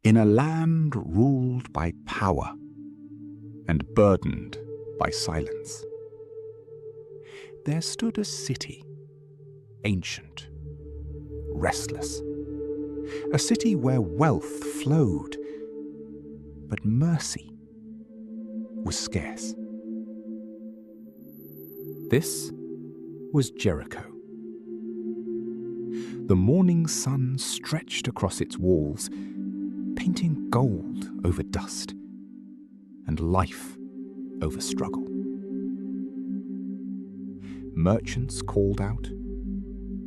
In a land ruled by power and burdened by silence, there stood a city, ancient, restless, a city where wealth flowed, but mercy was scarce. This was Jericho. The morning sun stretched across its walls, painting gold over dust and life over struggle. Merchants called out,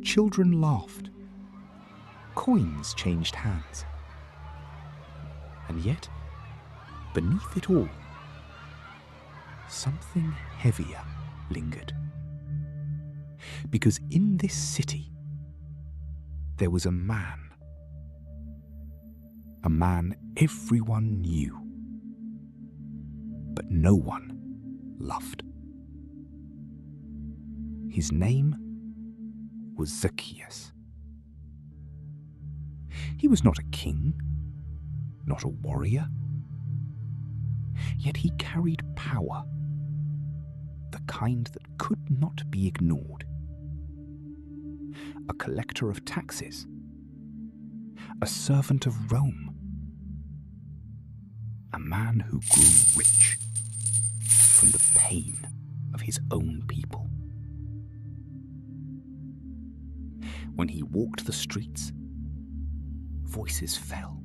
children laughed, coins changed hands. And yet, beneath it all, something heavier lingered. Because in this city, there was a man everyone knew, but no one loved. His name was Zacchaeus. He was not a king, not a warrior, yet he carried power, the kind that could not be ignored. A collector of taxes, a servant of Rome, a man who grew rich from the pain of his own people. When he walked the streets, voices fell,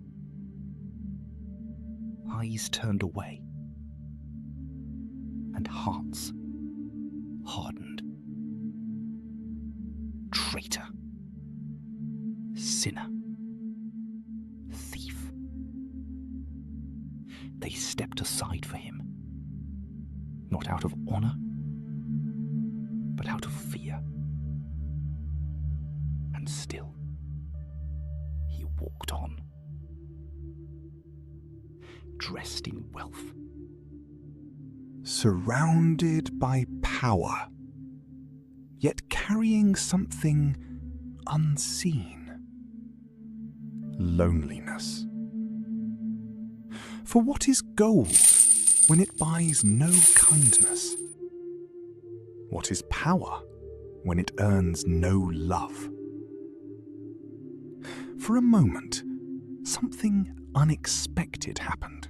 eyes turned away, and hearts hardened. Traitor, sinner, thief. They stepped aside for him, not out of honor, but out of fear. And still, he walked on, dressed in wealth, surrounded by power, yet carrying something unseen: loneliness. For what is gold when it buys no kindness? What is power when it earns no love? For a moment, something unexpected happened.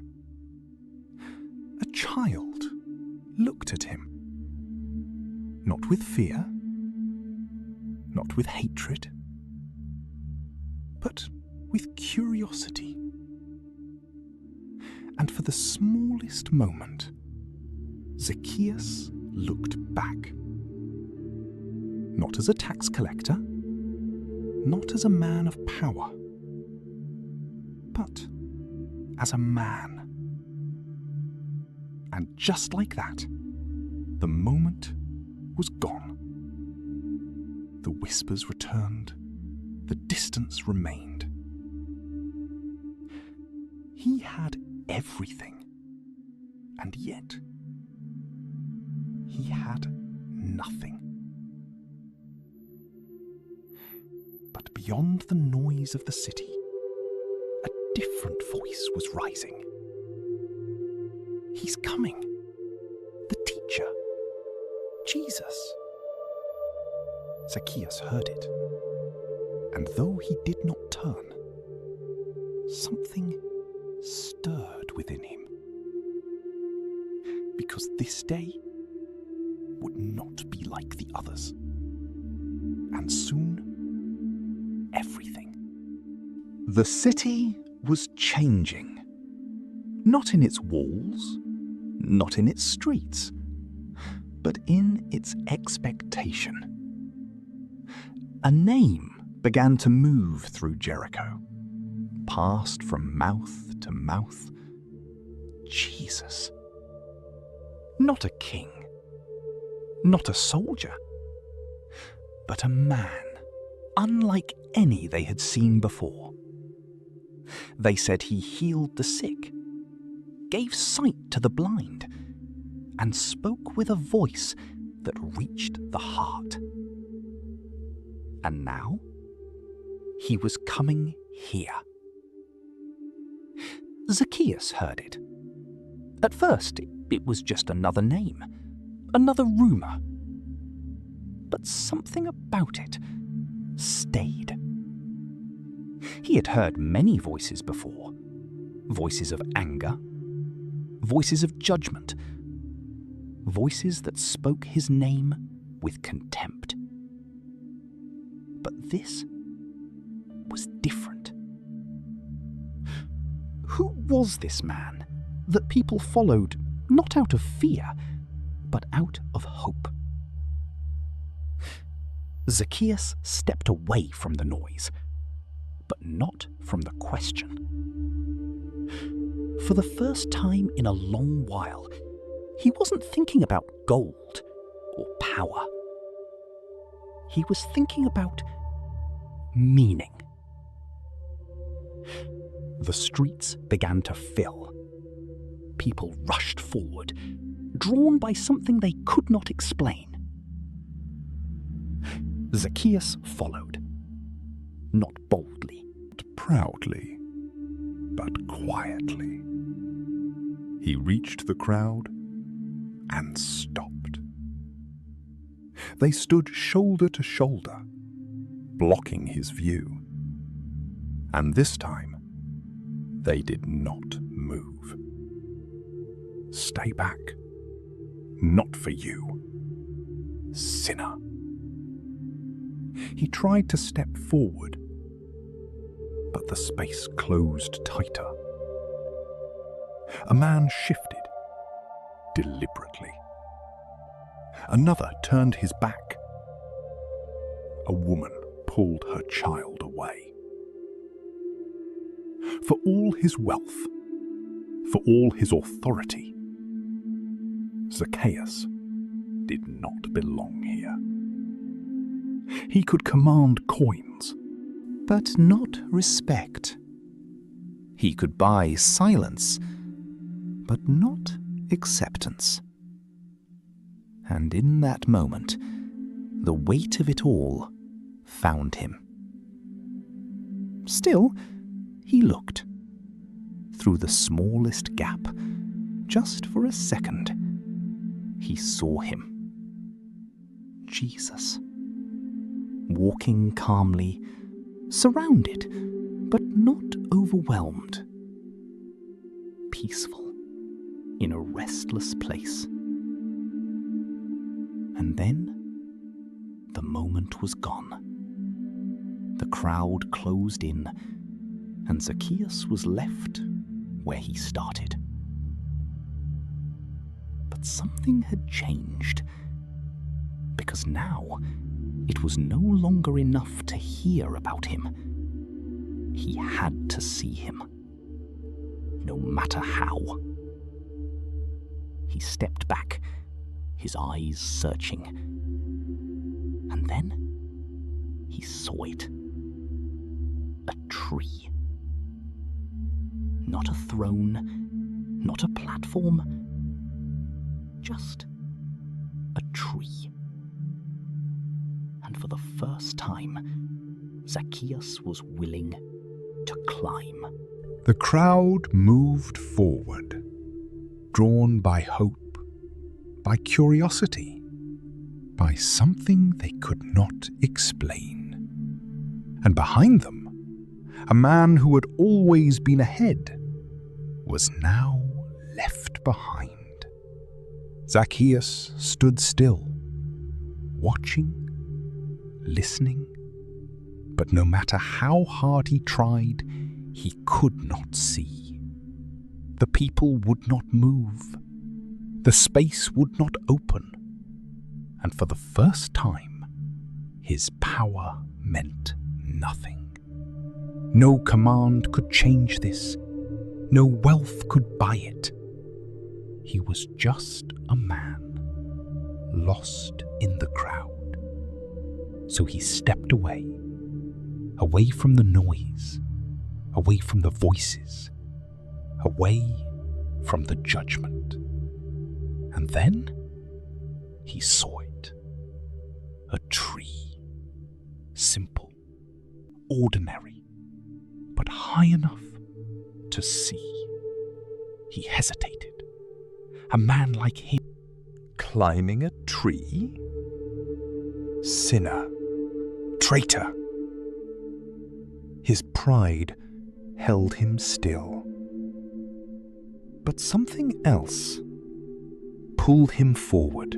A child looked at him, not with fear, not with hatred, but with curiosity. And for the smallest moment, Zacchaeus looked back. Not as a tax collector, not as a man of power, but as a man. And just like that, the moment was gone. The whispers returned, the distance remained. He had everything, and yet he had nothing. But beyond the noise of the city, a different voice was rising. He's coming, the teacher, Jesus. Zacchaeus heard it, and though he did not turn, something stirred within him. Because this day would not be like the others. And soon, everything. The city was changing. Not in its walls, not in its streets, but in its expectation. A name began to move through Jericho, passed from mouth to mouth. Jesus. Not a king, not a soldier, but a man, unlike any they had seen before. They said he healed the sick, gave sight to the blind, and spoke with a voice that reached the heart. And now, he was coming here. Zacchaeus heard it. At first, it was just another name, another rumour. But something about it stayed. He had heard many voices before. Voices of anger, voices of judgment, voices that spoke his name with contempt. But this was different. Who was this man that people followed not out of fear, but out of hope? Zacchaeus stepped away from the noise, but not from the question. For the first time in a long while, he wasn't thinking about gold or power. He was thinking about meaning. The streets began to fill. People rushed forward, drawn by something they could not explain. Zacchaeus followed, not boldly, not proudly, but quietly. He reached the crowd and stopped. They stood shoulder to shoulder, blocking his view. And this time, they did not move. Stay back. Not for you, sinner. He tried to step forward, but the space closed tighter. A man shifted, deliberately. Another turned his back. A woman pulled her child away. For all his wealth, for all his authority, Zacchaeus did not belong here. He could command coins, but not respect. He could buy silence, but not acceptance. And in that moment, the weight of it all found him. Still, he looked. Through the smallest gap, just for a second, he saw him. Jesus. Walking calmly, surrounded, but not overwhelmed. Peaceful, in a restless place. And then, the moment was gone. The crowd closed in, and Zacchaeus was left where he started. But something had changed, because now it was no longer enough to hear about him. He had to see him, no matter how. He stepped back, his eyes searching. And then he saw it. A tree. Not a throne, not a platform, just a tree. And for the first time, Zacchaeus was willing to climb. The crowd moved forward, drawn by hope, by curiosity, by something they could not explain. And behind them, a man who had always been ahead was now left behind. Zacchaeus stood still, watching, listening, but no matter how hard he tried, he could not see. The people would not move. The space would not open. And for the first time, his power meant nothing. No command could change this. No wealth could buy it. He was just a man, lost in the crowd. So he stepped away from the noise, away from the voices, away from the judgment. And then he saw it. A tree. Simple, ordinary, but high enough to see. He hesitated. A man like him. Climbing a tree? Sinner. Traitor. His pride held him still. But something else pulled him forward.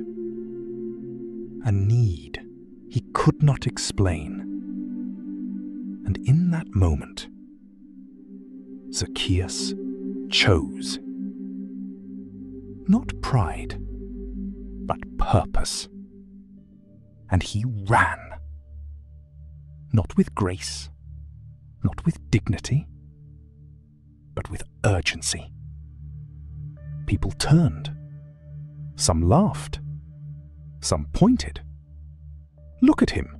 A need he could not explain. And in that moment, Zacchaeus chose. Not pride, but purpose. And he ran. Not with grace, not with dignity, but with urgency. People turned. Some laughed. Some pointed. Look at him.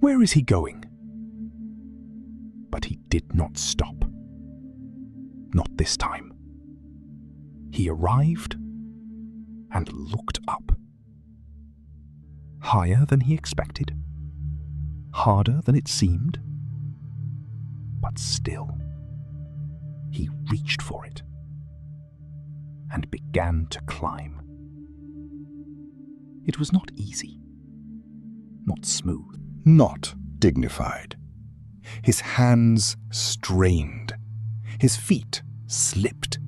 Where is he going? But he did not stop. Not this time. He arrived and looked up. Higher than he expected. Harder than it seemed. But still, he reached for it and began to climb. It was not easy, not smooth, not dignified. His hands strained, his feet slipped,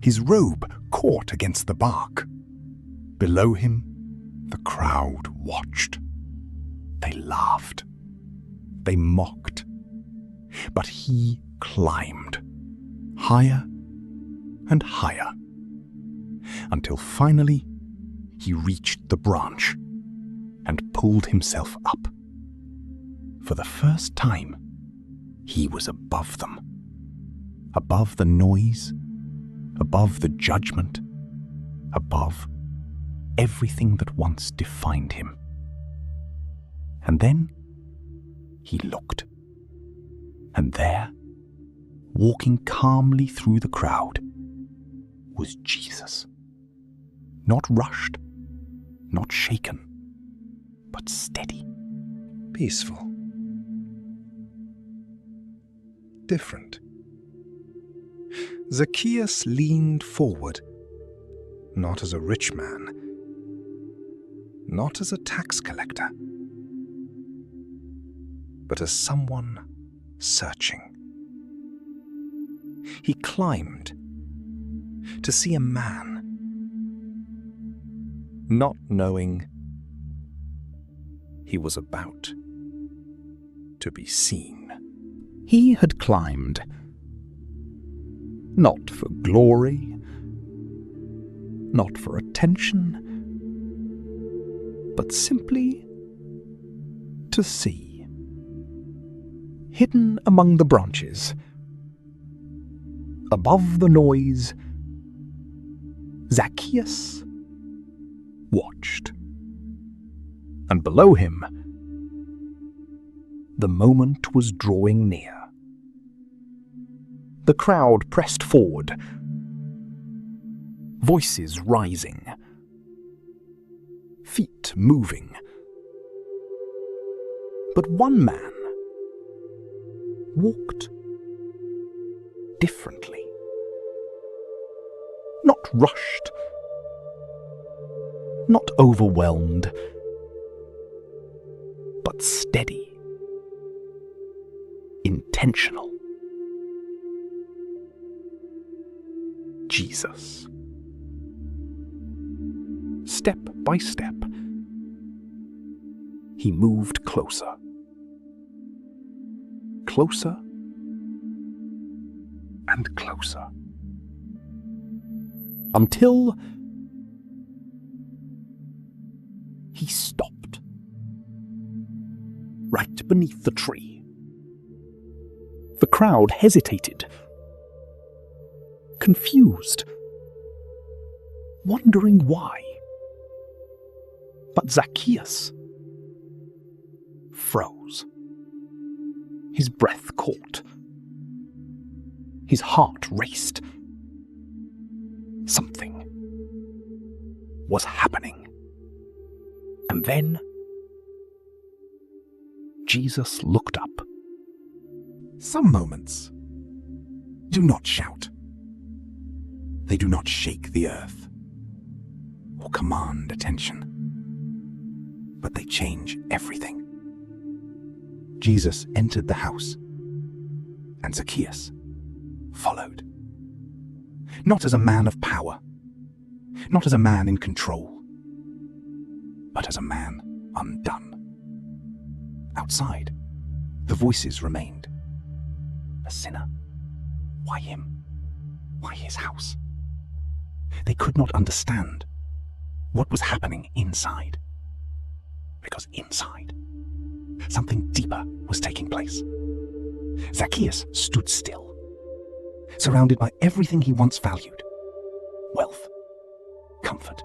his robe caught against the bark. Below him, the crowd watched. They laughed. They mocked. But he climbed, higher and higher, until finally he reached the branch and pulled himself up. For the first time, he was above them, above the noise, above the judgment, above everything that once defined him. And then he looked, and there, walking calmly through the crowd, was Jesus. Not rushed, not shaken, but steady, peaceful, different. Zacchaeus leaned forward, not as a rich man, not as a tax collector, but as someone searching. He climbed to see a man, not knowing he was about to be seen. He had climbed not for glory, not for attention, but simply to see. Hidden among the branches, above the noise, Zacchaeus watched. And below him, the moment was drawing near. The crowd pressed forward, voices rising, feet moving. But one man walked differently. Not rushed, not overwhelmed, but steady, intentional. Jesus. Step by step, he moved closer. Closer and closer. Until he stopped. Right beneath the tree. The crowd hesitated. Confused. Wondering why. But Zacchaeus froze. His breath caught. His heart raced. Something was happening. And then Jesus looked up. Some moments do not shout. They do not shake the earth or command attention, but they change everything. Jesus entered the house, and Zacchaeus followed. Not as a man of power, not as a man in control, but as a man undone. Outside, the voices remained. A sinner? Why him? Why his house? They could not understand what was happening inside. Because inside, something deeper was taking place. Zacchaeus stood still, surrounded by everything he once valued: wealth, comfort,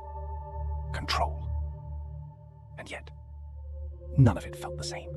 control. And yet, none of it felt the same.